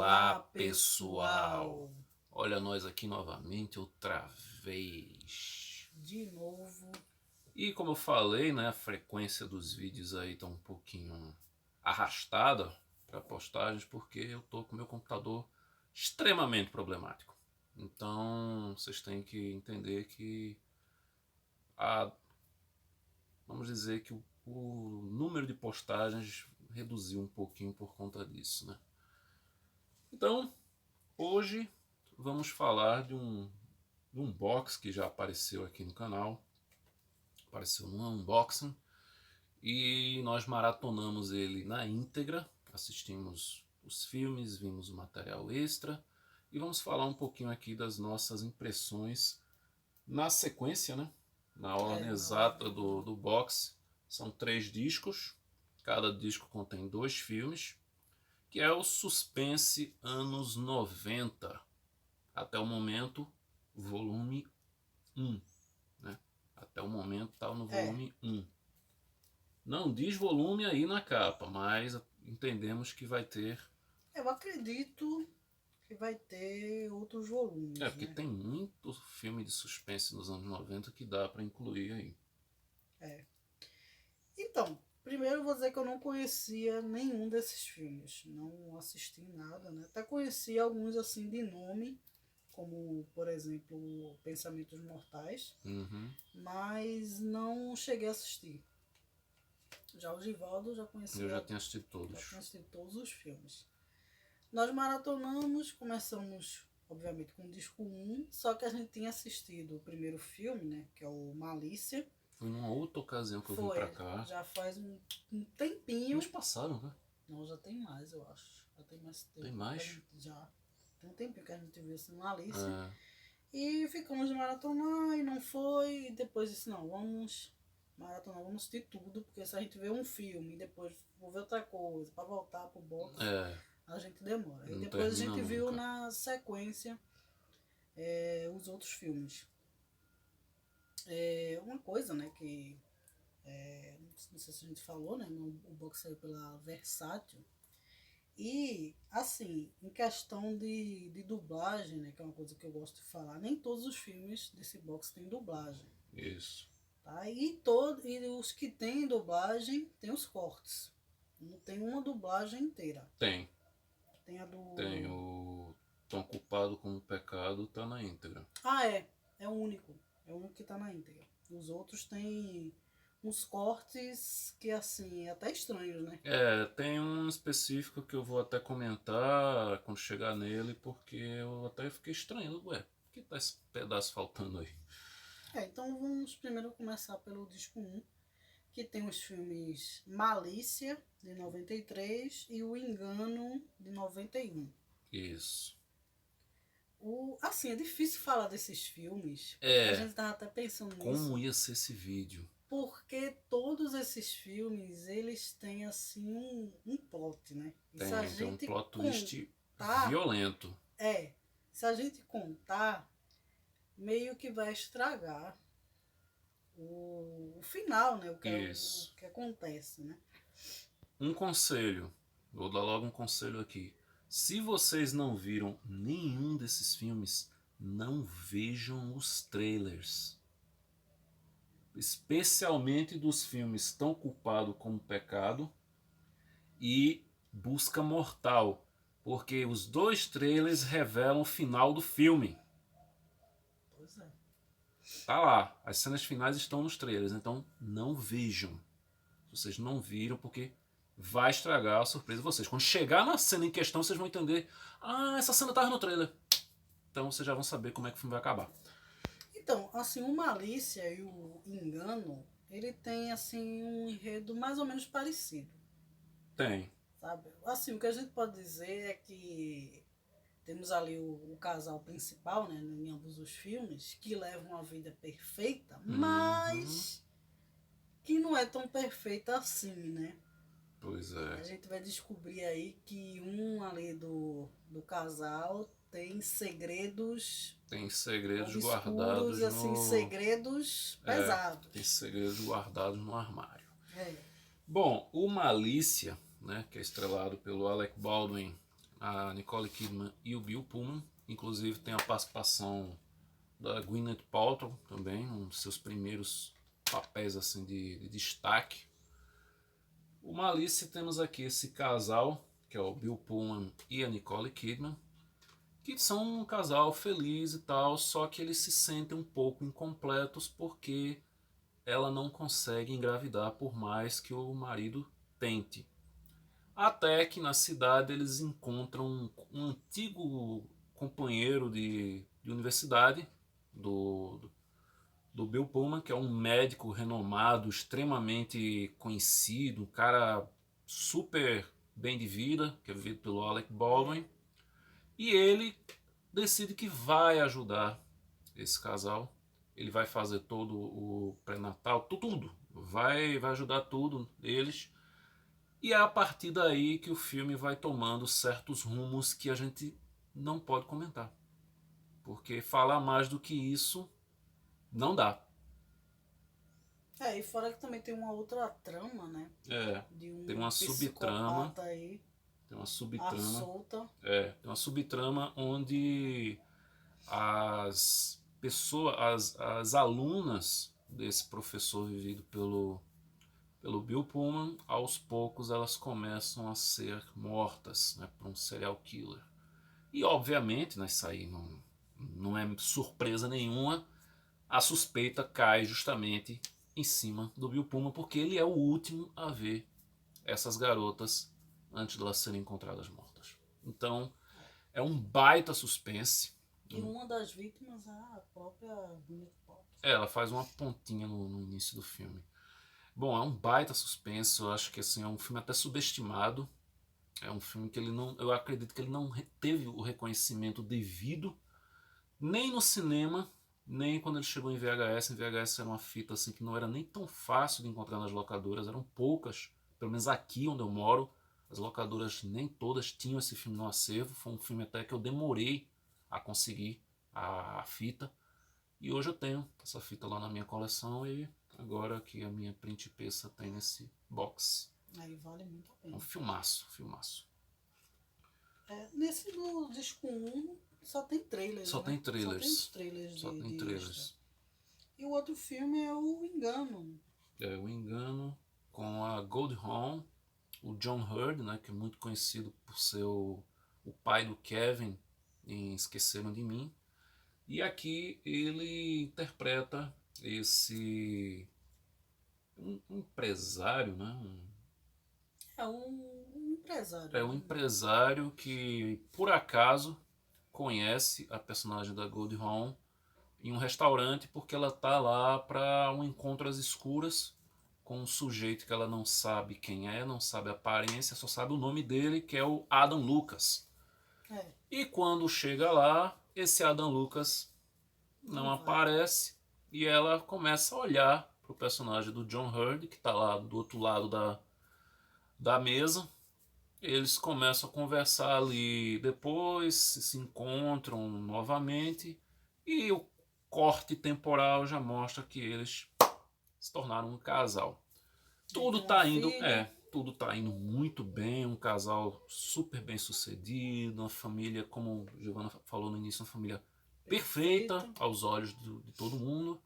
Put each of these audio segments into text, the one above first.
Olá, pessoal! Olha nós aqui novamente, outra vez. De novo. E como eu falei, né, a frequência dos vídeos aí tá um pouquinho arrastada para postagens, porque eu tô com meu computador extremamente problemático. Então, vocês têm que entender que vamos dizer que o número de postagens reduziu um pouquinho por conta disso, né? Então, hoje vamos falar de um box que já apareceu aqui no canal, apareceu no unboxing, e nós maratonamos ele na íntegra, assistimos os filmes, vimos o material extra, e vamos falar um pouquinho aqui das nossas impressões na sequência, né? Na ordem exata do box. São 3 discos, cada disco contém 2 filmes, que é o Suspense Anos 90, até o momento, volume 1. Né? Até o momento está no volume 1. Não diz volume aí na capa, mas entendemos que vai ter. Eu acredito que vai ter outros volumes. Porque né? tem muito filme de suspense nos anos 90 que dá para incluir aí. Então, primeiro eu vou dizer que eu não conhecia nenhum desses filmes. Não assisti nada, né? Até conhecia alguns assim de nome, como por exemplo Pensamentos Mortais, mas não cheguei a assistir. Já o Givaldo já conhecia. Eu já tinha assistido todos. Já tinha assistido todos os filmes. Nós maratonamos, começamos obviamente com o disco 1, só que a gente tinha assistido o primeiro filme, né, que é o Malícia. Foi numa outra ocasião que eu vim pra cá. Já faz um tempinho. Eles passaram, né? Não, já tem mais, eu acho. Já tem mais tempo. Tem mais? Já. Tem um tempinho que a gente viu esse Malícia. E ficamos de maratonar e não foi. E depois disse, não, vamos maratonar, vamos assistir tudo, porque se a gente vê um filme e depois vou ver outra coisa, pra voltar pro box, a gente demora. E depois a gente viu na sequência os outros filmes. Uma coisa, né, que não sei se a gente falou, né, o box saiu pela Versátil. E, assim, em questão de dublagem, né, que é uma coisa que eu gosto de falar, nem todos os filmes desse box tem dublagem. Isso. Tá? E os que tem dublagem, tem os cortes. Não tem uma dublagem inteira. Tem. Tem a do... Tem o Tão Culpado como Pecado, tá na íntegra. É o único. É o único que tá na íntegra. Os outros tem uns cortes que, assim, é até estranhos, né? Tem um específico que eu vou até comentar quando chegar nele, porque eu até fiquei estranhando. Ué, por que tá esse pedaço faltando aí? Então vamos primeiro começar pelo disco 1, que tem os filmes Malícia, de 93, e O Engano, de 91. Isso. Assim, é difícil falar desses filmes. A gente tava até pensando nisso. Como ia ser esse vídeo? Porque todos esses filmes, eles têm, assim, um plot, né? Tem um plot twist violento. Se a gente contar, meio que vai estragar o final, né? O que acontece, né? Um conselho, vou dar logo um conselho aqui. Se vocês não viram nenhum desses filmes, não vejam os trailers. Especialmente dos filmes Tão Culpado como Pecado e Busca Mortal, porque os 2 trailers revelam o final do filme. Pois é. Tá lá, as cenas finais estão nos trailers, então não vejam. Vocês não viram, porque vai estragar a surpresa de vocês. Quando chegar na cena em questão, vocês vão entender: essa cena estava no trailer. Então vocês já vão saber como é que o filme vai acabar. Então, assim, o Malícia e o Engano, ele tem, assim, um enredo mais ou menos parecido. Tem. Sabe? Assim, o que a gente pode dizer é que temos ali o casal principal, né, em ambos os filmes, que leva uma vida perfeita, mas que não é tão perfeita assim, né? Pois é. A gente vai descobrir aí que um ali do casal tem segredos. Tem segredos obscuros, guardados assim, segredos pesados. Tem segredos guardados no armário. Bom, o Malícia, né, que é estrelado pelo Alec Baldwin, a Nicole Kidman e o Bill Pullman. Inclusive tem a participação da Gwyneth Paltrow também, um dos seus primeiros papéis assim de destaque. O Malice, temos aqui esse casal, que é o Bill Pullman e a Nicole Kidman, que são um casal feliz e tal, só que eles se sentem um pouco incompletos porque ela não consegue engravidar por mais que o marido tente. Até que na cidade eles encontram um antigo companheiro de universidade do Bill Pullman, que é um médico renomado, extremamente conhecido, um cara super bem de vida, que é vivido pelo Alec Baldwin. E ele decide que vai ajudar esse casal. Ele vai fazer todo o pré-natal, tudo. Vai ajudar tudo eles. E é a partir daí que o filme vai tomando certos rumos que a gente não pode comentar. Porque falar mais do que isso não dá. E fora que também tem uma outra trama, né? De tem uma subtrama. Aí, tem uma subtrama. Solta. Tem uma subtrama onde as pessoas, as alunas desse professor vivido pelo Bill Pullman, aos poucos elas começam a ser mortas, né, por um serial killer. E obviamente, né, isso aí não é surpresa nenhuma, a suspeita cai justamente em cima do Bill Pullman, porque ele é o último a ver essas garotas antes de elas serem encontradas mortas. Então, é um baita suspense. E uma das vítimas é a própria Gwyneth Paltrow. Ela faz uma pontinha no início do filme. Bom, é um baita suspense, eu acho que assim, é um filme até subestimado. É um filme que eu acredito que ele não teve o reconhecimento devido, nem no cinema, nem quando ele chegou em VHS. Em VHS era uma fita assim que não era nem tão fácil de encontrar nas locadoras, eram poucas, pelo menos aqui onde eu moro, as locadoras nem todas tinham esse filme no acervo. Foi um filme até que eu demorei a conseguir a fita, e hoje eu tenho essa fita lá na minha coleção, e agora que a minha principessa tem nesse box. Aí vale muito a pena. É um filmaço. Nesse do disco 1 só tem trailers. Só tem trailers. Só tem trailers. E o outro filme é O Engano. O Engano, com a Goldie Hawn, o John Hurt, né, que é muito conhecido por ser o pai do Kevin em Esqueceram de Mim. E aqui ele interpreta esse um empresário, né? Um empresário. É um empresário que, por acaso, conhece a personagem da Goldie Hawn em um restaurante, porque ela tá lá para um encontro às escuras com um sujeito que ela não sabe quem é, não sabe a aparência, só sabe o nome dele, que é o Adam Lucas. E quando chega lá, esse Adam Lucas não aparece, e ela começa a olhar pro personagem do John Hurt, que tá lá do outro lado da mesa. Eles começam a conversar ali, depois se encontram novamente, e o corte temporal já mostra que eles se tornaram um casal. Tudo tá indo muito bem, um casal super bem sucedido, uma família, como a Giovanna falou no início, uma família perfeita aos olhos de todo mundo.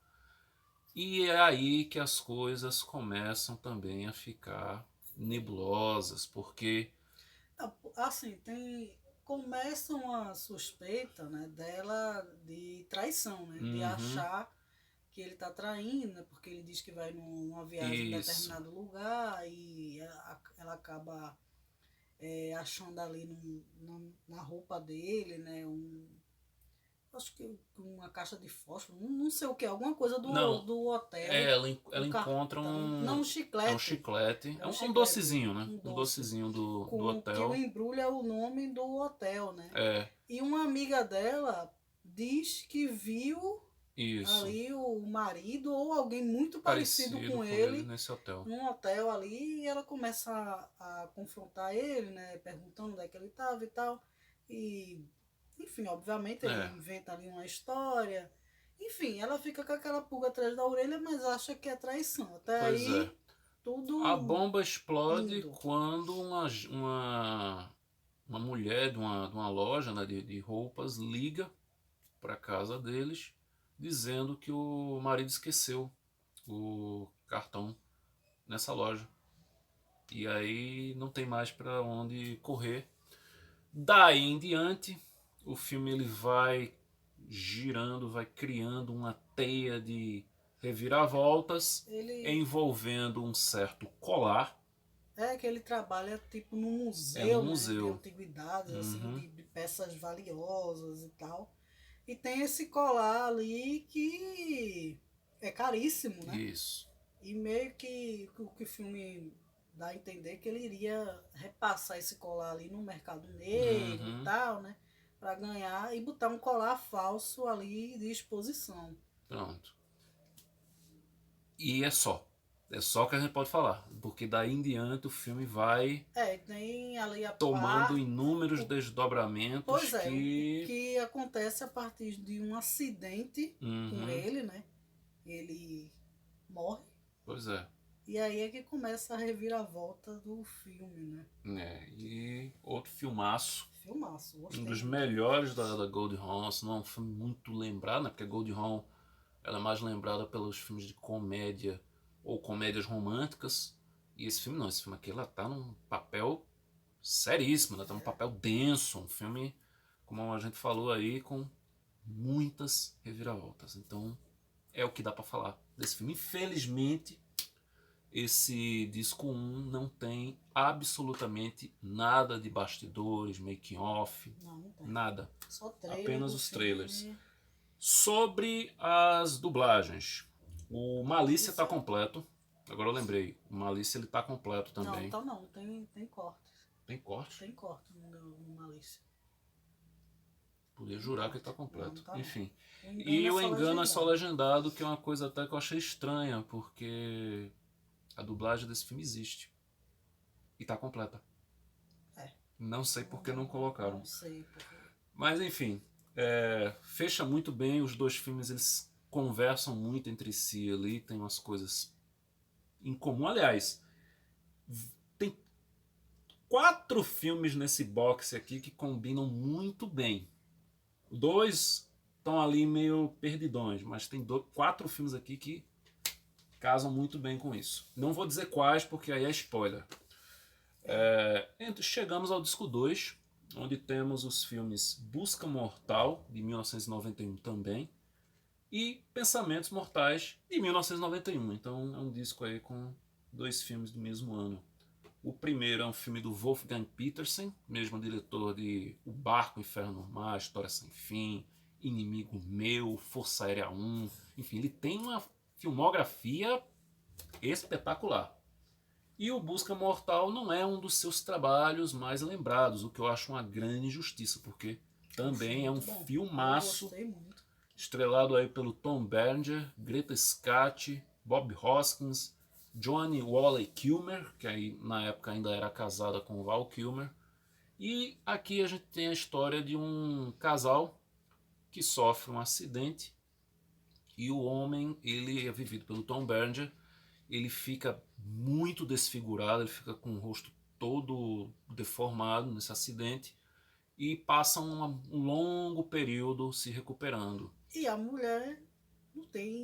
E é aí que as coisas começam também a ficar nebulosas, porque assim, começa uma suspeita, né, dela de traição, né, de achar que ele está traindo, né, porque ele diz que vai numa viagem em determinado lugar, e ela acaba achando ali na roupa dele, né, acho que uma caixa de fósforo, não sei o que, alguma coisa do hotel. Ela encontra um chiclete. É um chiclete. É um docezinho, né? Um docezinho do hotel. Que o embrulho é o nome do hotel, né? E uma amiga dela diz que viu ali o marido ou alguém muito parecido com ele nesse hotel. Num hotel ali, e ela começa a confrontar ele, né? Perguntando onde é que ele estava e tal. E enfim, obviamente ele inventa ali uma história. Enfim, ela fica com aquela pulga atrás da orelha, mas acha que é traição. Até tudo. A bomba explode quando uma uma mulher de uma loja, né, de roupas liga para casa deles dizendo que o marido esqueceu o cartão nessa loja. E aí não tem mais para onde correr. Daí em diante, o filme ele vai girando, vai criando uma teia de reviravoltas envolvendo um certo colar. É que ele trabalha tipo num É num museu, né? De museu. antiguidades, assim, Uhum. de peças valiosas e tal. E tem esse colar ali que é caríssimo, né? Isso. E meio que o que o filme dá a entender é que ele iria repassar esse colar ali no mercado negro e Uhum. tal, né? Pra ganhar e botar um colar falso ali de exposição. Pronto. E é só. É só que a gente pode falar. Porque daí em diante o filme vai Tem ali a tomando parte. inúmeros desdobramentos Pois é, o que. que acontece a partir de um acidente com Uhum. ele, né? Ele morre. Pois é. E aí é que começa a reviravolta do filme, né? E outro filmaço. Filmaço, Um gostei dos muito. melhores da Goldie Hawn. Não é um filme muito lembrado, né? Porque a Goldie Hawn ela é mais lembrada pelos filmes de comédia ou comédias românticas. E esse filme não. Esse filme aqui ela tá num papel seríssimo, né? Tá num papel denso. Um filme, como a gente falou aí, com muitas reviravoltas. Então é o que dá pra falar desse filme. Infelizmente, esse disco 1 não tem absolutamente nada de bastidores, making off, Não tem. nada. Só trailer Apenas do os filme. trailers. Sobre as dublagens, o Malícia tá completo. Agora eu lembrei, o Malícia ele tá completo também. Não, então não, tem cortes. Tem corte? Tem corte no Malícia. Podia jurar que ele tá completo. Não, tá Enfim. não. E o engano é só legendado, que é uma coisa até que eu achei estranha, porque a dublagem desse filme existe. E tá completa. Não sei por que não colocaram. Não sei porque. Mas enfim, fecha muito bem. Os dois filmes eles conversam muito entre si ali, tem umas coisas em comum. Aliás, tem 4 filmes nesse box aqui que combinam muito bem. 2 estão ali meio perdidões, mas tem 4 filmes aqui que casam muito bem com isso. Não vou dizer quais, porque aí é spoiler. Chegamos ao disco 2, onde temos os filmes Busca Mortal, de 1991 também, e Pensamentos Mortais, de 1991. Então é um disco aí com 2 filmes do mesmo ano. O primeiro é um filme do Wolfgang Petersen, mesmo diretor de O Barco, Inferno no Mar, História Sem Fim, Inimigo Meu, Força Aérea 1. Enfim, ele tem uma filmografia espetacular. E o Busca Mortal não é um dos seus trabalhos mais lembrados, o que eu acho uma grande injustiça, porque também é um filmaço estrelado aí pelo Tom Berenger, Greta Scott, Bob Hoskins, Johnny Wally Kilmer, que aí na época ainda era casada com Val Kilmer. E aqui a gente tem a história de um casal que sofre um acidente e o homem, ele é vivido pelo Tom Berenger, ele fica muito desfigurado, ele fica com o rosto todo deformado nesse acidente e passa um longo período se recuperando. E a mulher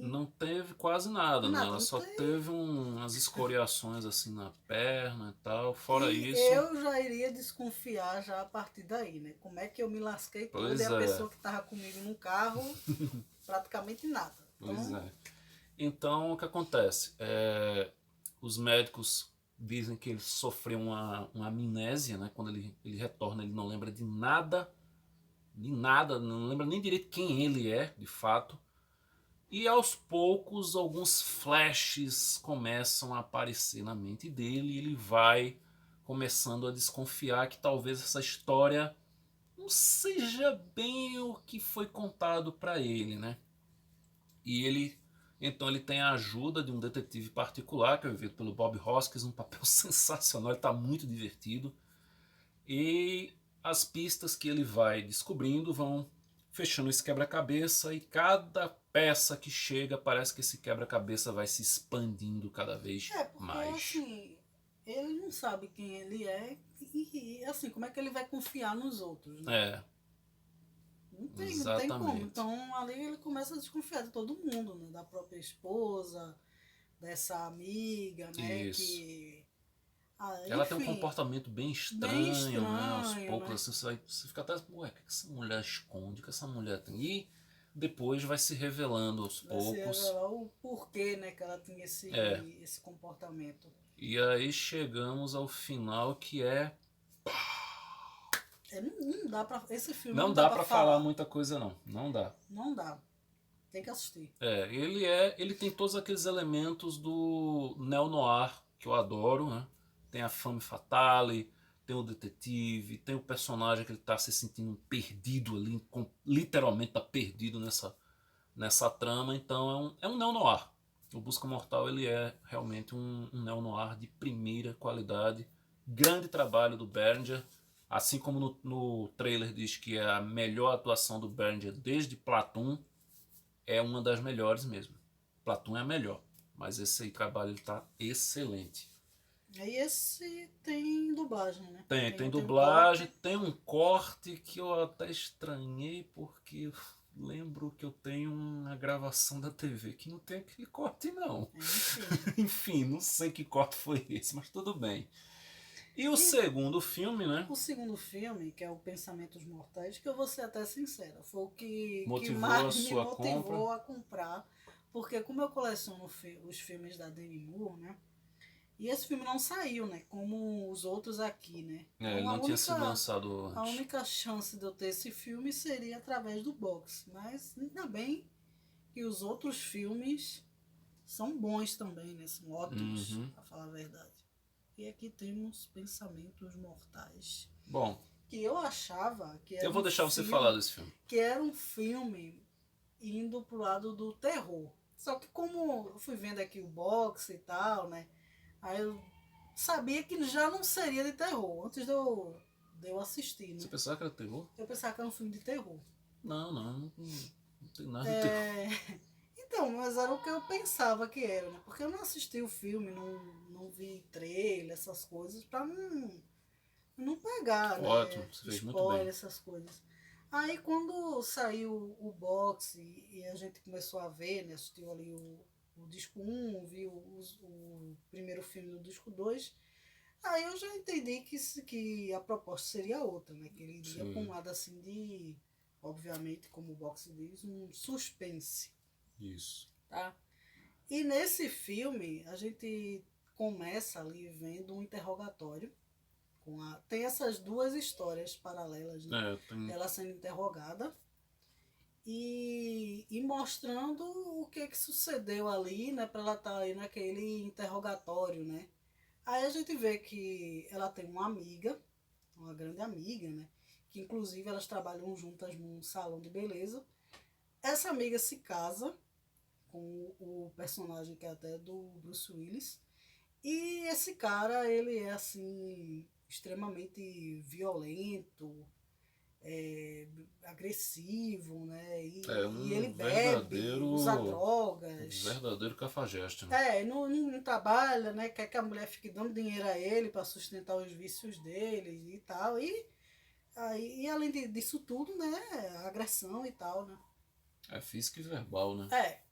não teve quase nada, né? Ela só teve umas escoriações assim na perna e tal. Fora isso. Eu já iria desconfiar já a partir daí, né? Como é que eu me lasquei toda e a pessoa que estava comigo no carro, praticamente nada. Pois é. Então o que acontece? Os médicos dizem que ele sofreu uma amnésia, né? Quando ele retorna, ele não lembra de nada, não lembra nem direito quem ele é, de fato. E aos poucos alguns flashes começam a aparecer na mente dele e ele vai começando a desconfiar que talvez essa história não seja bem o que foi contado para ele, né? E então ele tem a ajuda de um detetive particular, que é vivido pelo Bob Hoskins, um papel sensacional, ele está muito divertido. E as pistas que ele vai descobrindo vão fechando esse quebra-cabeça, e cada peça que chega parece que esse quebra-cabeça vai se expandindo cada vez porque, mais. Assim, ele não sabe quem ele é E, assim, como é que ele vai confiar nos outros, né? É, Não tem exatamente. como. Então ali ele começa a desconfiar de todo mundo, né? Da própria esposa, dessa amiga, né? Isso. Ela tem um Enfim, comportamento bem bem estranho, né? Aos estranho, poucos, né? assim, você fica até, ué, o que essa mulher esconde? O que essa mulher tem? E depois vai se revelando aos Vai se poucos. revelar o porquê, né, que ela tinha É. esse comportamento. E aí chegamos ao final que é. Não dá pra. Esse filme Não não dá dá pra pra falar falar. muita coisa, não. Não dá. Não dá. Tem que assistir. Ele tem todos aqueles elementos do neo-noir que eu adoro, né? Tem a femme fatale, tem o detetive, tem o personagem que ele tá se sentindo perdido ali, literalmente tá perdido nessa trama, então é um neo-noir. O Busca Mortal ele é realmente um neo-noir de primeira qualidade, grande trabalho do Berenger, assim como no trailer diz que é a melhor atuação do Berenger desde Platoon, é uma das melhores mesmo. Platoon é a melhor, mas esse aí trabalho está excelente. Aí esse tem dublagem, né? Tem Tem dublagem, tem um corte que eu até estranhei porque eu lembro que eu tenho uma gravação da TV que não tem aquele corte não. Enfim. Enfim, não sei que corte foi esse, mas tudo bem. E o E segundo filme, né? o segundo filme, que é o Pensamentos Mortais, que eu vou ser até sincera, foi o que Motivou a mais me sua motivou compra? a comprar. Porque como eu coleciono os filmes da Demi Moore, né? E esse filme não saiu, né? Como os outros aqui, né? Ele Então não tinha sido lançado a antes. única chance de eu ter esse filme seria através do box. Mas ainda bem que os outros filmes são bons também, né? São ótimos, Uhum. pra falar a verdade. E aqui temos Pensamentos Mortais. Bom, Que eu achava que era eu vou um deixar você filme, falar desse filme. que era um filme indo pro lado do terror. Só que como eu fui vendo aqui o box e tal, né? Aí eu sabia que já não seria de terror, antes de eu assistir, Você né? pensava que era terror? Eu pensava que era um filme de terror. Não tem nada de terror. É... Então, mas era o que eu pensava que era, né? Porque eu não assisti o filme, não vi trailer, essas coisas, pra não pegar, Ótimo, né? você fez muito Spoiler, bem. essas coisas. Aí quando saiu o box e a gente começou a ver, né? Assistiu ali o disco 1, viu o primeiro filme do disco 2. Aí eu já entendi que a proposta seria outra, né? Que ele iria com um Sim, lado assim de, obviamente, como o box diz, um suspense, isso. tá? E nesse filme a gente começa ali vendo um interrogatório tem essas duas histórias paralelas, né? Tem. Ela sendo interrogada e mostrando o que sucedeu ali, né? Para ela estar aí naquele interrogatório, né? Aí a gente vê que ela tem uma amiga, uma grande amiga, né? Que inclusive elas trabalham juntas num salão de beleza. Essa amiga se casa com o personagem que é até do Bruce Willis. E esse cara, ele é assim, extremamente violento, agressivo, né? É E ele um bebe, usa um drogas. verdadeiro cafajeste, né? Não trabalha, né? Quer que a mulher fique dando dinheiro a ele para sustentar os vícios dele e tal. E além disso tudo, né? Agressão e tal, né? É física e verbal, né?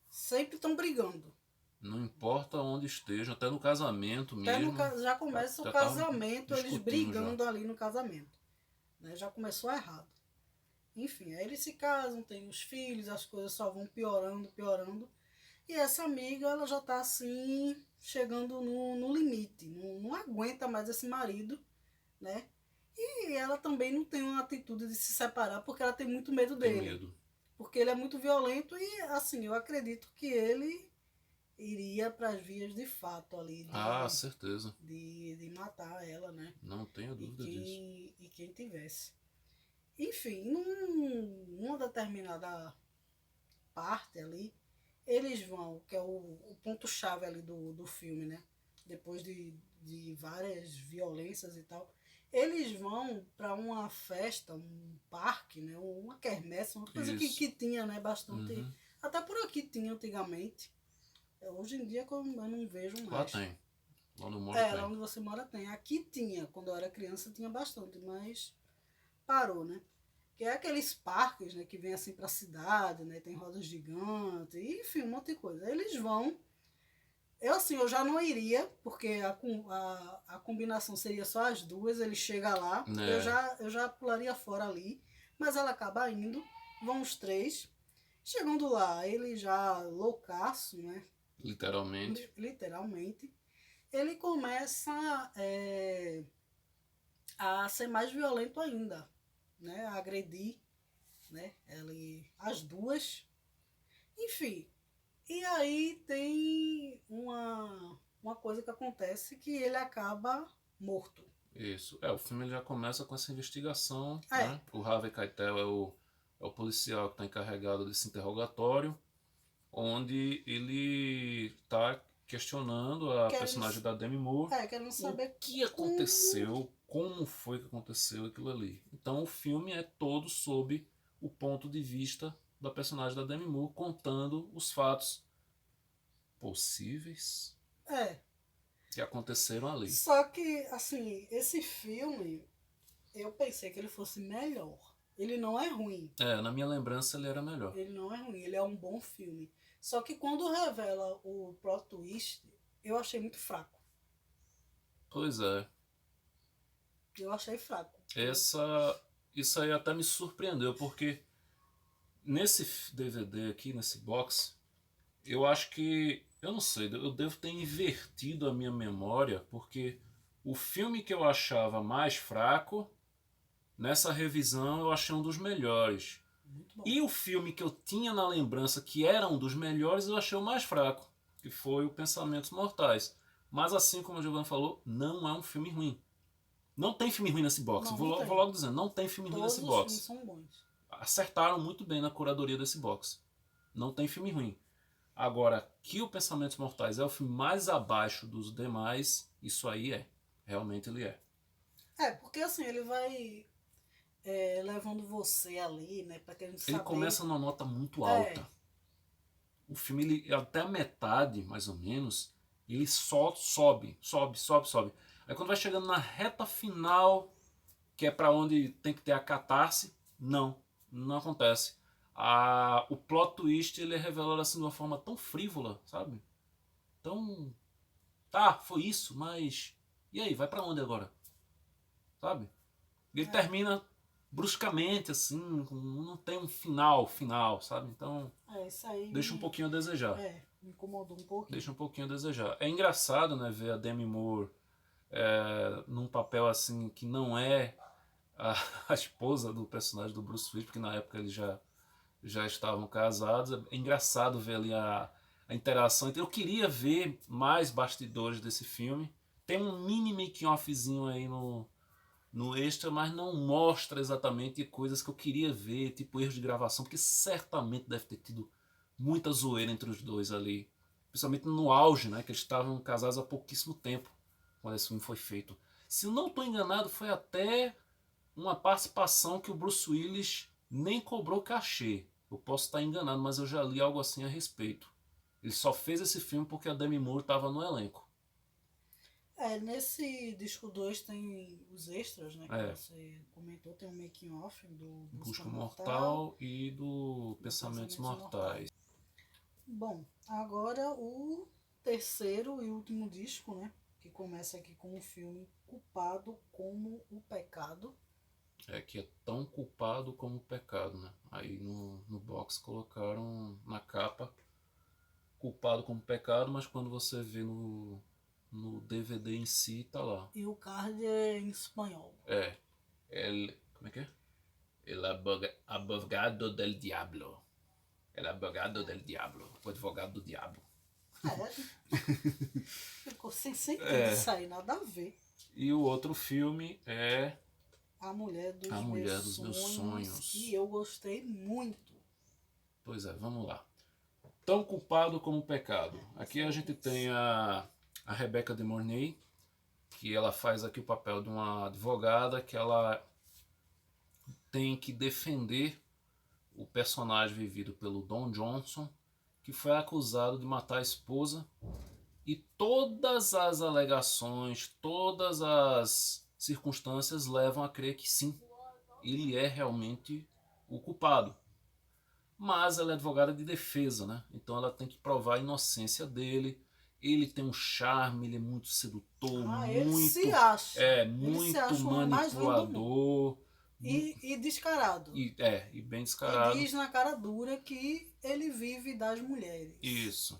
Sempre estão brigando. Não importa onde esteja, até no casamento Até mesmo. já começa o Já tava casamento, eles discutindo já. brigando ali no casamento. Né? Já começou errado. Enfim, aí eles se casam, têm os filhos, as coisas só vão piorando, piorando. E essa amiga, ela já tá assim, chegando no limite. Não aguenta mais esse marido, né? E ela também não tem uma atitude de se separar porque ela tem muito medo Tem dele. medo. Porque ele é muito violento e, assim, eu acredito que ele iria para as vias de fato ali. Certeza. De matar ela, né? Não tenho dúvida disso. E quem tivesse. Enfim, numa determinada parte ali, eles vão, que é o ponto-chave ali do filme, né? Depois de várias violências e tal, eles vão para uma festa, um parque, né? Uma quermesse, uma coisa que tinha, né? Bastante. Uhum. Até por aqui tinha antigamente. Hoje em dia eu não vejo mais. Lá onde eu moro É, tem. lá onde você mora tem. Aqui tinha, quando eu era criança tinha bastante, mas parou, né? Que é aqueles parques, né, que vem assim pra cidade, né? Tem rodas gigantes, enfim, um monte de coisa. Eles vão. Eu assim, eu já não iria, porque a combinação seria só as duas, ele chega lá, É, eu já pularia fora ali, mas ela acaba indo, vão os três. Chegando lá, ele já loucaço, né? literalmente. Literalmente, ele começa a ser mais violento ainda, né? A agredir, né? As duas. Enfim, e aí tem uma coisa que acontece que ele acaba morto. Isso. O filme ele já começa com essa investigação, É, né? O Harvey Keitel é o policial que está encarregado desse interrogatório, onde ele está questionando a querendo, personagem da Demi Moore querendo o saber que como. aconteceu, como foi que aconteceu aquilo ali. Então o filme é todo sob o ponto de vista da personagem da Demi Moore contando os fatos possíveis É. que aconteceram ali. Só que, assim, esse filme, eu pensei que ele fosse melhor. Ele não é ruim. Na minha lembrança ele era melhor. Ele não é ruim, ele é um bom filme. Só que quando revela o plot twist, eu achei muito fraco. Pois é. Eu achei fraco. Isso aí até me surpreendeu, porque nesse DVD aqui, nesse box, eu acho que, eu não sei, eu devo ter invertido a minha memória, porque o filme que eu achava mais fraco, nessa revisão eu achei um dos melhores. Muito bom. E o filme que eu tinha na lembrança que era um dos melhores, eu achei o mais fraco, que foi o Pensamentos Mortais. Mas assim como o Giovanni falou, não é um filme ruim. Não tem filme ruim nesse box. Não, Vou logo dizendo, não tem filme ruim todos nesse os filmes box. são bons. Acertaram muito bem na curadoria desse box. Não tem filme ruim. Agora, que o Pensamentos Mortais é o filme mais abaixo dos demais, isso aí é. Realmente ele é. É, porque assim, ele vai levando você ali, né, pra querendo saber. Ele começa numa nota muito É. alta. O filme, ele, até a metade, mais ou menos, ele só sobe. Aí quando vai chegando na reta final, que é pra onde tem que ter a catarse, não acontece. O plot twist ele é revelado assim de uma forma tão frívola, sabe? Tão. Tá, foi isso, mas. E aí, vai pra onde agora? Sabe? Ele termina bruscamente, assim, não tem um final, sabe? Então, Isso aí deixa um pouquinho a desejar. me incomodou um pouquinho. Deixa um pouquinho a desejar. É engraçado, né, ver a Demi Moore num papel assim que não é a esposa do personagem do Bruce Willis, porque na época eles já estavam casados. É engraçado ver ali a interação. Então, eu queria ver mais bastidores desse filme. Tem um mini making-offzinho aí no extra, mas não mostra exatamente coisas que eu queria ver, tipo erros de gravação, porque certamente deve ter tido muita zoeira entre os dois ali. Principalmente no auge, né? Que eles estavam casados há pouquíssimo tempo quando esse filme foi feito. Se eu não estou enganado, foi até uma participação que o Bruce Willis nem cobrou cachê. Eu posso estar enganado, mas eu já li algo assim a respeito. Ele só fez esse filme porque a Demi Moore estava no elenco. Nesse disco 2 tem os extras, né? Que você comentou, tem um making off do Busca Mortal e do Pensamentos Mortais. Bom, agora o terceiro e último disco, né? Que começa aqui com o filme Culpado como o Pecado. Que é tão culpado como o pecado, né? Aí no box colocaram na capa culpado como pecado, mas quando você vê no DVD em si, tá lá. E o card é em espanhol. Como é que é? El abogado del diablo. El abogado del diablo. O advogado do diabo. Ficou sem sentido isso aí, nada a ver. E o outro filme é A Mulher dos, Meus Sonhos. Que eu gostei muito. Pois é, vamos lá. Tão culpado como pecado. Aqui a gente tem a Rebecca de Mornay, que ela faz aqui o papel de uma advogada que ela tem que defender o personagem vivido pelo Don Johnson, que foi acusado de matar a esposa E todas as alegações, todas as circunstâncias levam a crer que sim, ele é realmente o culpado. Mas ela é advogada de defesa, né? Então ela tem que provar a inocência dele. Ele tem um charme, ele é muito sedutor, Ele se muito acha. Ele se muito acha o homem mais lindo do mundo. manipulador E descarado. e bem E descarado. diz na cara dura que ele vive das mulheres. Isso.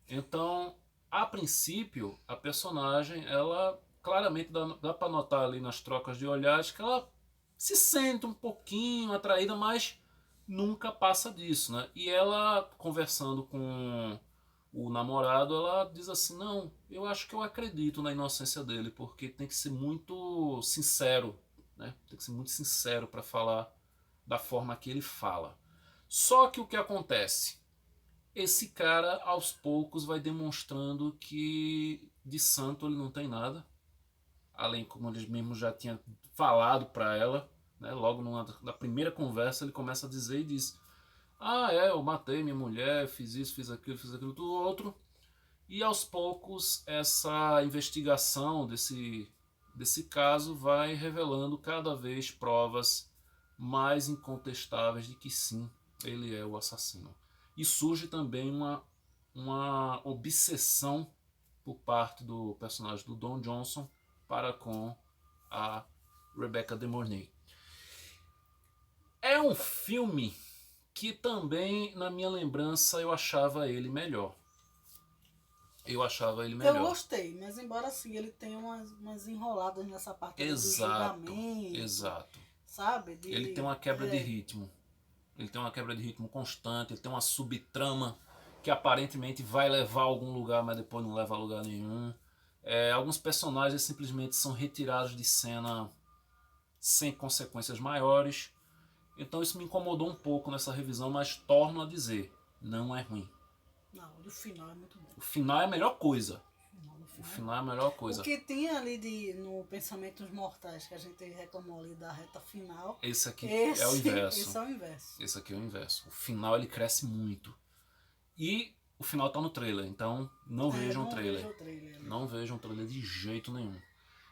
Então, a princípio, a personagem, ela claramente dá para notar ali nas trocas de olhares que ela se sente um pouquinho atraída, mas nunca passa disso, né? E ela, conversando com o namorado, ela diz assim, não, eu acho que eu acredito na inocência dele, porque tem que ser muito sincero, né? Tem que ser muito sincero para falar da forma que ele fala. Só que o que acontece? Esse cara, aos poucos, vai demonstrando que de santo ele não tem nada. Além, como ele mesmo já tinha falado para ela, né, logo na primeira conversa, ele começa a dizer e diz: ah, eu matei minha mulher, fiz isso, fiz aquilo, tudo outro. E aos poucos, essa investigação desse caso vai revelando cada vez provas mais incontestáveis de que sim, ele é o assassino. E surge também uma obsessão por parte do personagem do Don Johnson para com a Rebecca De Mornay. É um filme que também, na minha lembrança, eu achava ele melhor. Eu gostei, mas embora assim ele tenha umas enroladas nessa parte do julgamento. Exato. Sabe? Ele tem uma quebra de ritmo. Ele tem uma quebra de ritmo constante, ele tem uma subtrama que aparentemente vai levar a algum lugar, mas depois não leva a lugar nenhum. Alguns personagens simplesmente são retirados de cena sem consequências maiores. Então isso me incomodou um pouco nessa revisão, mas torno a dizer, não é ruim. Não, o final é muito bom. O final é a melhor coisa. O final é a melhor coisa. O que tinha ali no Pensamentos Mortais, que a gente reclamou ali da reta final. Esse aqui é o inverso. Esse é o inverso. Esse aqui é o inverso. O final ele cresce muito. E o final tá no trailer, então não vejam o trailer. Não vejam o trailer de jeito nenhum.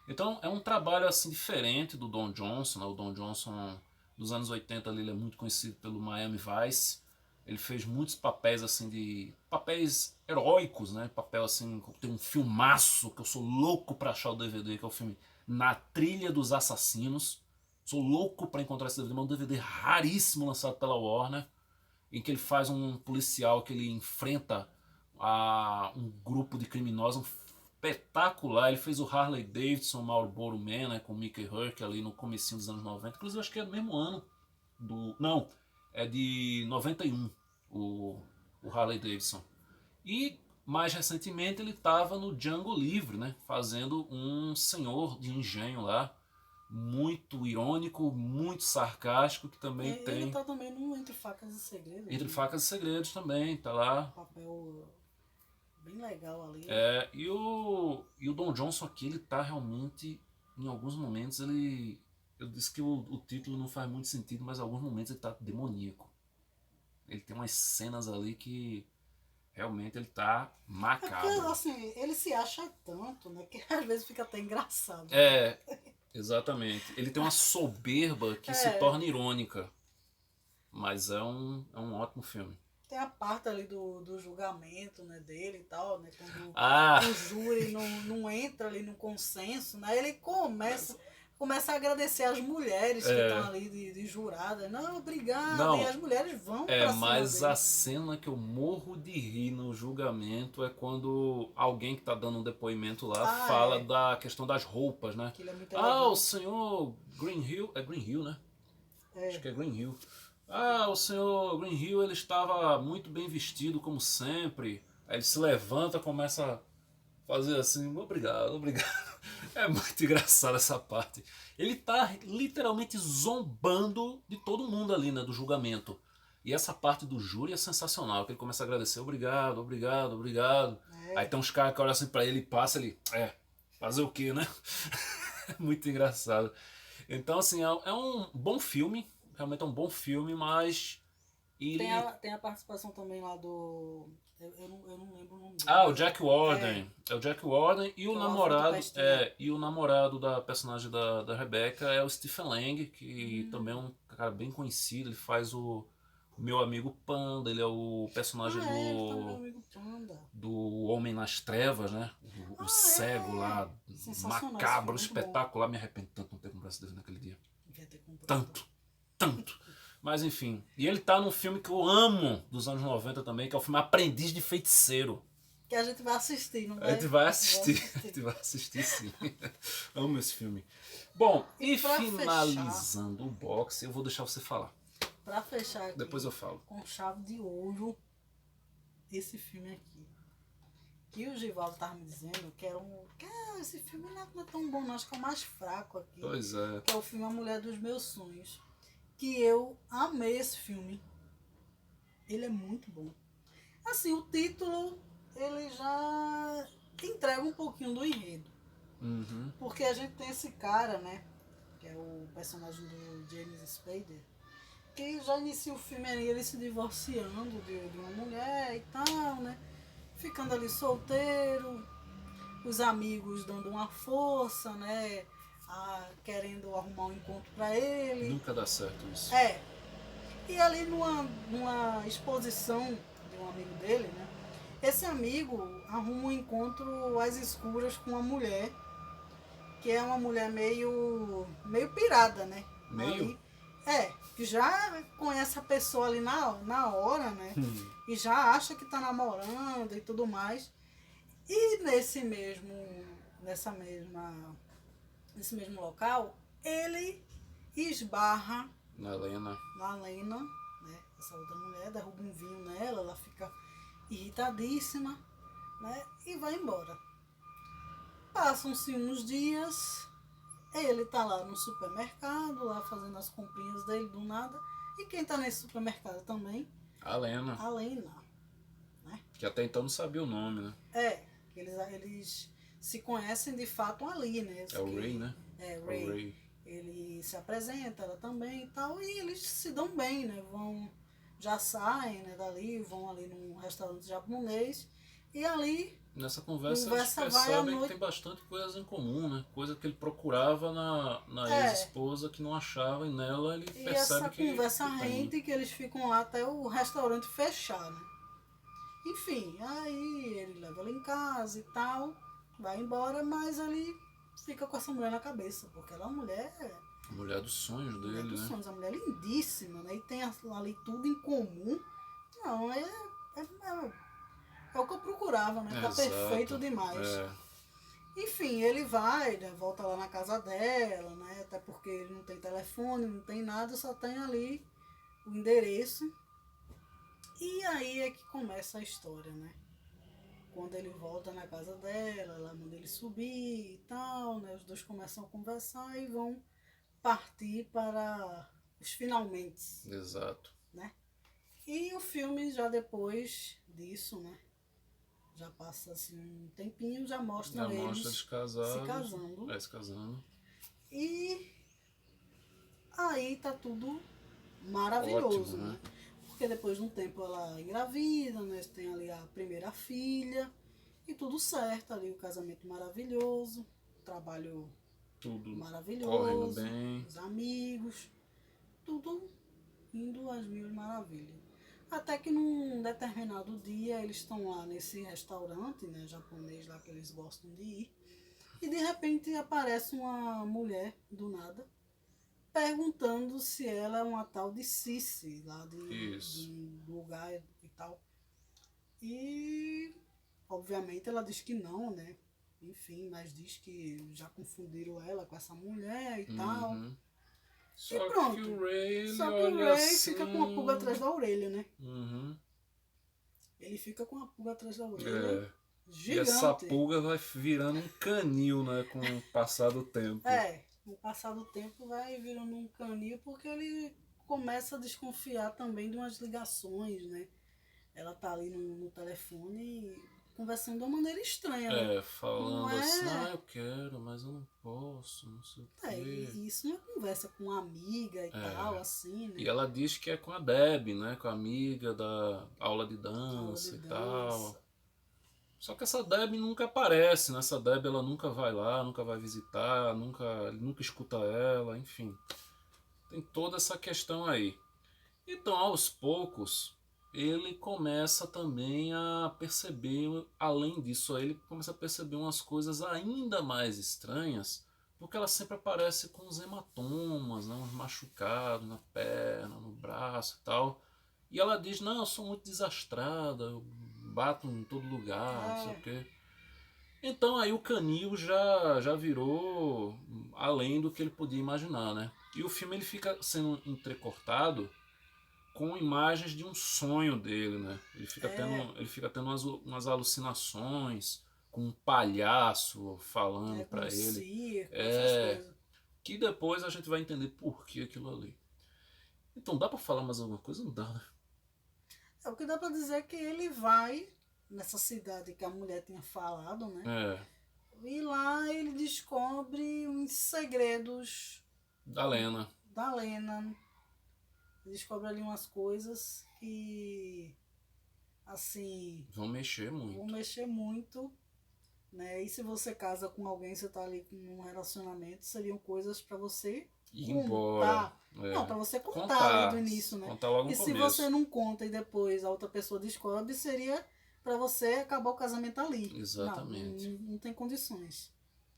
Então é um trabalho assim diferente do Don Johnson, né? O Don Johnson dos anos 80 ali, ele é muito conhecido pelo Miami Vice. Ele fez muitos papéis assim de papéis heróicos, né? Papel assim, tem um filmaço que eu sou louco pra achar o DVD, que é o filme Na Trilha dos Assassinos. Sou louco pra encontrar esse DVD, mas é um DVD raríssimo lançado pela Warner, em que ele faz um policial que ele enfrenta um grupo de criminosos espetacular. Ele fez o Harley Davidson, Marlboro Man, né, com o Mickey Rourke ali no comecinho dos anos 90. Inclusive acho que é do mesmo ano do... Não, é de 91 o Harley Davidson. E mais recentemente ele estava no Django Livre, né, fazendo um senhor de engenho lá, muito irônico, muito sarcástico, que também tem... Ele tá também no Entre Facas e Segredos. Entre Facas e Segredos também, tá lá. Papel bem legal ali. E o Don Johnson aqui, ele tá realmente, em alguns momentos, ele... Eu disse que o título não faz muito sentido, mas em alguns momentos ele tá demoníaco. Ele tem umas cenas ali que realmente ele tá macabro. Porque, assim, ele se acha tanto, né, que às vezes fica até engraçado. Exatamente. Ele tem uma soberba que se torna irônica. Mas é um ótimo filme. Tem a parte ali do julgamento, né, dele e tal, né? Quando o júri não entra ali no consenso, né? Ele começa a agradecer as mulheres que estão ali de juradas. Não, obrigada. Não, e as mulheres vão pra cima mas dele. a cena que eu morro de rir no julgamento é quando alguém que tá dando um depoimento lá fala da questão das roupas, né? Que ele é muito elegante. O senhor Greenhill... É Greenhill, né? Acho que é Greenhill. O senhor Greenhill, ele estava muito bem vestido, como sempre. Aí ele se levanta, começa a fazer assim, obrigado. É muito engraçado essa parte. Ele tá literalmente zombando de todo mundo ali, né, do julgamento. E essa parte do júri é sensacional, que ele começa a agradecer, obrigado. Aí tem uns caras que olham assim pra ele e passa ele, fazer o quê, né? É muito engraçado. Então, assim, é um bom filme. Realmente é um bom filme, mas E tem a participação também lá do... Eu não lembro o nome dele. Ah, o Jack Warden. É o Jack Warden e o Que é o namorado. Alfredo Pestinha. E o namorado da personagem da Rebecca é o Stephen Lang, que também é um cara bem conhecido. Ele faz o Meu Amigo Panda, ele é o personagem Ele tá no Meu Amigo Panda. do Homem nas Trevas, né? O cego lá, Sensacional, macabro, esse filme é muito espetacular. Me arrependo tanto de não ter comprado esse DVD naquele dia. Devia ter comprado. Tanto. Mas enfim. E ele tá num filme que eu amo dos anos 90 também, que é o filme Aprendiz de Feiticeiro. Que a gente vai assistir, não vai? A gente vai assistir. A gente vai assistir sim. Amo esse filme. Bom, e finalizando o boxe, eu vou deixar você falar. Pra fechar aqui, depois eu falo. Com chave de ouro, esse filme aqui. Que o Givaldo tava me dizendo que era esse filme não é tão bom, não. Acho que é o mais fraco aqui. Pois é. Que é o filme A Mulher dos Meus Sonhos. Que eu amei esse filme. Ele é muito bom. Assim, o título, ele já entrega um pouquinho do enredo. Uhum. Porque a gente tem esse cara, né? Que é o personagem do James Spader. Que já inicia o filme ali, ele se divorciando de uma mulher e tal, né? Ficando ali solteiro. Os amigos dando uma força, né? Querendo arrumar um encontro pra ele. Nunca dá certo isso. E ali numa exposição de um amigo dele, né? Esse amigo arruma um encontro às escuras com uma mulher, que é uma mulher meio pirada, né? Meio? Que já conhece a pessoa ali na hora, né? E já acha que tá namorando e tudo mais. E nesse mesmo local, ele esbarra na Lena, né? Essa outra mulher, derruba um vinho nela, ela fica irritadíssima, né? E vai embora. Passam-se uns dias, ele tá lá no supermercado, lá fazendo as comprinhas dele do nada. E quem tá nesse supermercado também? a Lena. Né? Que até então não sabia o nome, né? Eles se conhecem de fato ali, né? É o Ray, né? O Ray. Ele se apresenta, ela também e tal, e eles se dão bem, né? Já saem, né, dali, vão ali num restaurante japonês, e ali... Nessa conversa eles percebem que tem bastante coisas em comum, né? Coisa que ele procurava na ex-esposa que não achava, e nela ele percebe que... E essa conversa rende que eles ficam lá até o restaurante fechar, né? Enfim, aí ele leva ela em casa e tal, vai embora, mas ele fica com essa mulher na cabeça, porque ela é uma mulher... A mulher dos sonhos dele, mulher dos né? sonhos, a mulher lindíssima, né? E tem ali tudo em comum. Não, é o que eu procurava, né? Tá perfeito demais. Enfim, ele vai, né? Volta lá na casa dela, né? Até porque ele não tem telefone, não tem nada, só tem ali o endereço. E aí é que começa a história, né? Quando ele volta na casa dela, ela manda ele subir e tal, né? Os dois começam a conversar e vão partir para os finalmente. Exato. Né? E o filme já depois disso, né? Já passa assim um tempinho, já mostra eles se casando. E aí tá tudo maravilhoso, ótimo, né? Porque depois de um tempo ela engravida, né? Tem ali a primeira filha e tudo certo ali, o casamento maravilhoso, o trabalho tudo maravilhoso, correndo bem, os amigos, tudo indo às mil maravilhas. Até que num determinado dia eles estão lá nesse restaurante, né, japonês lá que eles gostam de ir, e de repente aparece uma mulher do nada perguntando se ela é uma tal de Cici, lá do lugar e tal. E obviamente ela diz que não, né? Enfim, mas diz que já confundiram ela com essa mulher e tal. Só e pronto. Que o Ray, Só que o Ray assim... fica com uma pulga atrás da orelha, né? Ele fica com uma pulga atrás da orelha. Gigante. E essa pulga vai virando um canil, né? Com o passar do tempo. Com o passar do tempo vai virando um canil porque ele começa a desconfiar também de umas ligações, né? Ela tá ali no telefone conversando de uma maneira estranha, né? Falando Não é... assim, eu quero, mas eu não posso, não sei o quê. E isso não é conversa com uma amiga e tal, assim, né? E ela diz que é com a Deb, né? Com a amiga da aula de dança e tal. Só que essa Deb nunca aparece, né? Essa Deb ela nunca vai lá, nunca vai visitar, nunca escuta ela, enfim. Tem toda essa questão aí. Então, aos poucos, ele começa também a perceber, além disso, ele começa a perceber umas coisas ainda mais estranhas, porque ela sempre aparece com uns hematomas, né, uns machucados na perna, no braço e tal. E ela diz, não, eu sou muito desastrada, eu bato em todo lugar, não sei o quê. Então aí o canil já virou além do que ele podia imaginar, né? E o filme ele fica sendo entrecortado com imagens de um sonho dele, né? Ele fica tendo umas alucinações com um palhaço falando para ele. Circo, essas coisas. Que depois a gente vai entender por que aquilo ali. Então dá para falar mais alguma coisa? Não dá, né? O que dá para dizer é que ele vai nessa cidade que a mulher tinha falado, né? E lá ele descobre uns segredos da Lena. Descobre ali umas coisas que, assim... Vão mexer muito. Né? E se você casa com alguém, você tá ali com um relacionamento, seriam coisas para você ir embora. Não, para você contar do início, né? Contar logo no começo. Se você não conta e depois a outra pessoa descobre, seria para você acabar o casamento ali. Exatamente. Não tem condições,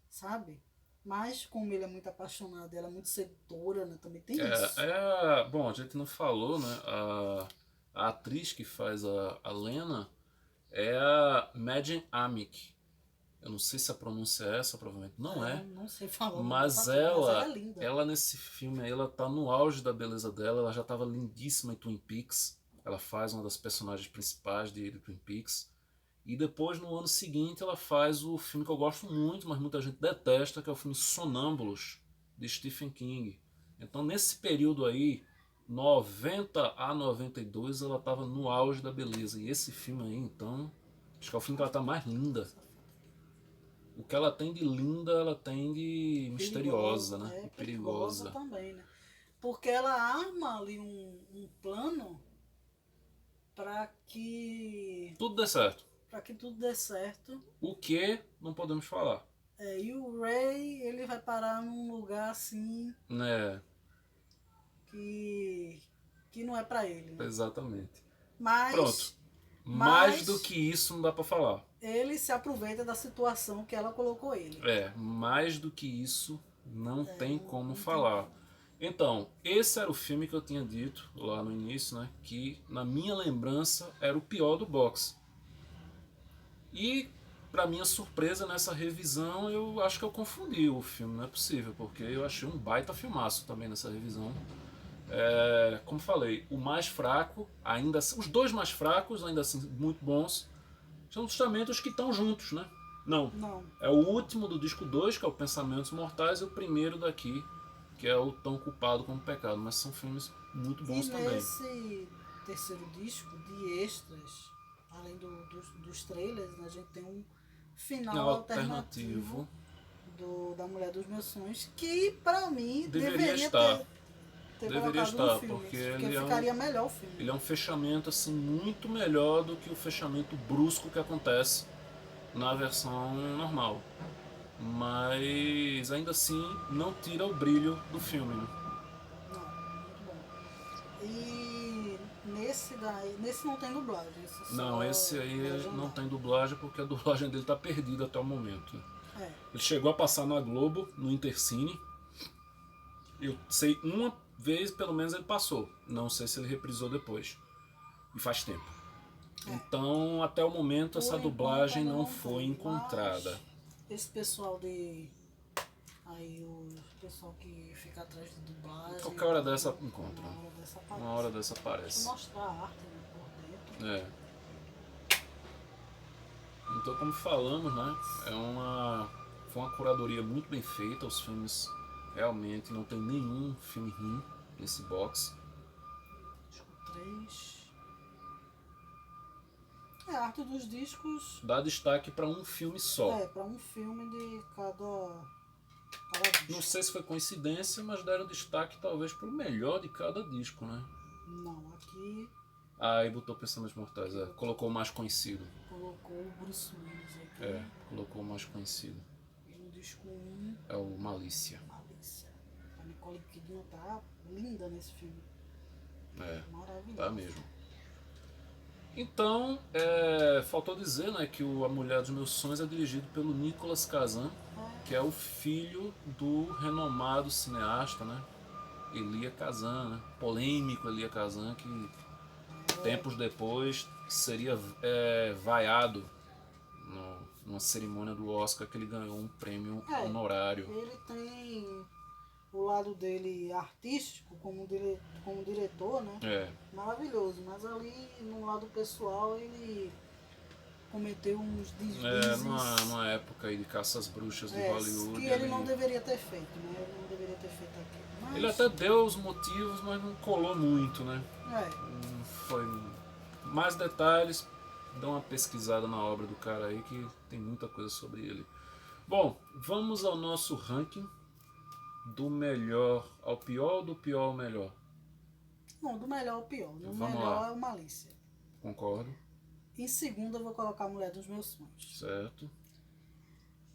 sabe? Mas como ele é muito apaixonado, ela é muito sedutora, né? Também tem isso. Bom, a gente não falou, né? A atriz que faz a Lena é a Madeline Amick. Eu não sei se a pronúncia é essa, provavelmente não é. Não sei falar. Mas ela nesse filme aí, ela tá no auge da beleza dela. Ela já estava lindíssima em Twin Peaks. Ela faz uma das personagens principais de Twin Peaks. E depois, no ano seguinte, ela faz o filme que eu gosto muito, mas muita gente detesta, que é o filme Sonâmbulos, de Stephen King. Então, nesse período aí, 90 a 92, ela estava no auge da beleza. E esse filme aí, então, acho que é o filme que ela está mais linda. O que ela tem de linda, ela tem de misteriosa, né? E perigosa também, né? Porque ela arma ali um plano para que tudo dê certo. Para que tudo dê certo. O que não podemos falar. E o Ray, ele vai parar num lugar assim, né? Que não é para ele, né? Exatamente. Mas pronto. Mais do que isso não dá para falar. Ele se aproveita da situação que ela colocou ele. Mais do que isso não tem como falar. Então, esse era o filme que eu tinha dito lá no início, né? Que na minha lembrança era o pior do box. E para minha surpresa nessa revisão, eu acho que eu confundi o filme, não é possível, porque eu achei um baita filmaço também nessa revisão. Como falei, o mais fraco, ainda assim, os dois mais fracos, ainda assim muito bons, são justamente os que estão juntos, né? Não. É o último do disco 2, que é o Pensamentos Mortais, e o primeiro daqui, que é o Tão Culpado como Pecado. Mas são filmes muito bons também. E nesse terceiro disco de extras, além dos trailers, né, a gente tem um final alternativo da Mulher dos Meus Sonhos, que pra mim deveria estar. Deveria estar, filme, porque ele ficaria melhor o filme. Ele é um fechamento assim muito melhor do que o fechamento brusco que acontece na versão normal. Mas ainda assim não tira o brilho do filme, né? Não, muito bom. E nesse não tem dublagem. Esse aí não tem dublagem porque a dublagem dele tá perdida até o momento. Ele chegou a passar na Globo, no Intercine. Eu sei uma vez pelo menos ele passou. Não sei se ele reprisou depois. E faz tempo. Então, até o momento, essa dublagem não foi encontrada. Esse pessoal o pessoal que fica atrás de dublagem... Qualquer hora dessa encontra. Uma hora dessa aparece. Deixa eu mostrar a arte, né, por dentro. Então, como falamos, né? Foi uma curadoria muito bem feita. Os filmes realmente não tem nenhum filme ruim nesse box. Disco 3. arte dos discos dá destaque para um filme só. para um filme de cada disco. Não sei se foi coincidência, mas deram destaque talvez para o melhor de cada disco, né? Não, aqui Aí botou Pensamentos Mortais, colocou o mais conhecido. colocou o Bruce Willis aqui. Colocou o mais conhecido. E no disco 1 é o Malícia. A Nicole Kidman tá linda nesse filme. Maravilhosa. Tá mesmo. Então, faltou dizer, né, que A Mulher dos Meus Sonhos é dirigido pelo Nicolas Kazan, que é o filho do renomado cineasta, né, Elia Kazan, né, polêmico Elia Kazan, que tempos depois seria vaiado numa cerimônia do Oscar, que ele ganhou um prêmio honorário. Ele tem o lado dele artístico como diretor, né? Maravilhoso, mas ali no lado pessoal ele cometeu uns deslizes. Numa época aí de caça às bruxas de Hollywood. Que ele não deveria ter feito, né? Ele não deveria ter feito aquilo. Mas... Ele até deu os motivos, mas não colou muito, né? Foi mais detalhes, dá uma pesquisada na obra do cara aí que tem muita coisa sobre ele. Bom, vamos ao nosso ranking do melhor ao pior ou do pior ao melhor? Não, do melhor ao pior. Do Vamos melhor lá. é o Malícia. Concordo. Em segundo eu vou colocar a Mulher dos Meus Sonhos. Certo.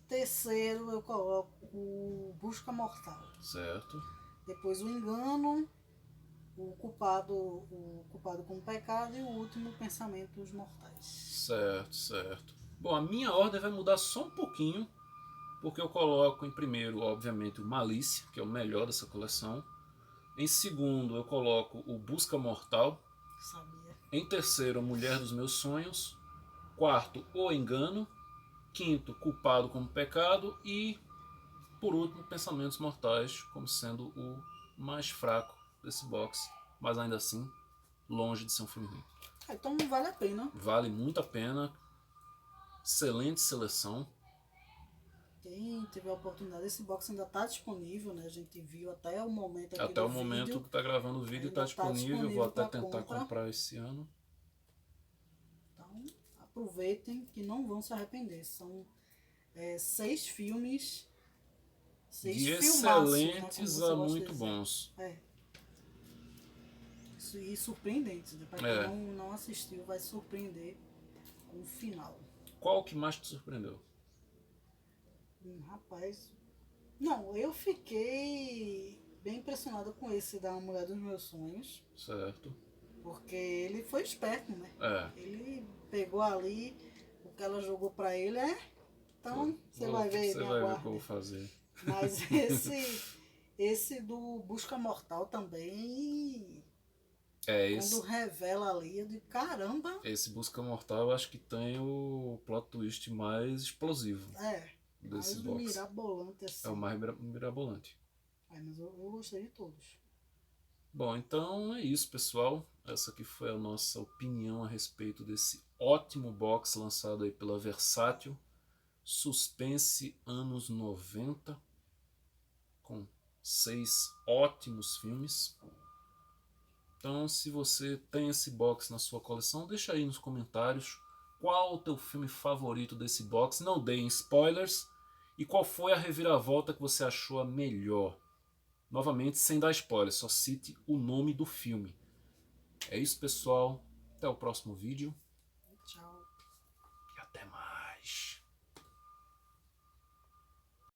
Terceiro eu coloco o Busca Mortal. Certo. Depois o Engano, o culpado como pecado e o último, Pensamentos Mortais. Certo. Bom, a minha ordem vai mudar só um pouquinho, porque eu coloco em primeiro, obviamente, o Malícia, que é o melhor dessa coleção. Em segundo, eu coloco o Busca Mortal. Sabia. Em terceiro, a Mulher dos Meus Sonhos. Quarto, O Engano. Quinto, Culpado como Pecado. E, por último, Pensamentos Mortais, como sendo o mais fraco desse box. Mas ainda assim, longe de ser um filme ruim. Então vale a pena. Vale muito a pena. Excelente seleção. Quem tiver a oportunidade, esse box ainda está disponível, né? A gente viu até o momento aqui até o momento vídeo, que está gravando o vídeo está disponível. Vou até tentar comprar esse ano. Então aproveitem que não vão se arrepender. São 6 filmes, 6 de excelentes, né, a muito bons. E surpreendentes. Para quem não assistiu, vai surpreender com o final. Qual que mais te surpreendeu? Rapaz, não, eu fiquei bem impressionada com esse da Mulher dos Meus Sonhos. Certo. Porque ele foi esperto, né? Ele pegou ali o que ela jogou pra ele, então você vai ver, você vai ver o que eu vou fazer. Mas esse do Busca Mortal também, quando revela ali, eu digo, caramba. Esse Busca Mortal eu acho que tem o plot twist mais explosivo. Desse mais box. Mirabolante assim. É o mais mirabolante. Mas eu gostei de todos. Bom, então é isso, pessoal. Essa aqui foi a nossa opinião a respeito desse ótimo box lançado aí pela Versátil. Suspense anos 90. Com 6 ótimos filmes. Então, se você tem esse box na sua coleção, deixa aí nos comentários qual o teu filme favorito desse box. Não deem spoilers. E qual foi a reviravolta que você achou a melhor. Novamente, sem dar spoiler, só cite o nome do filme. É isso, pessoal. Até o próximo vídeo. Tchau.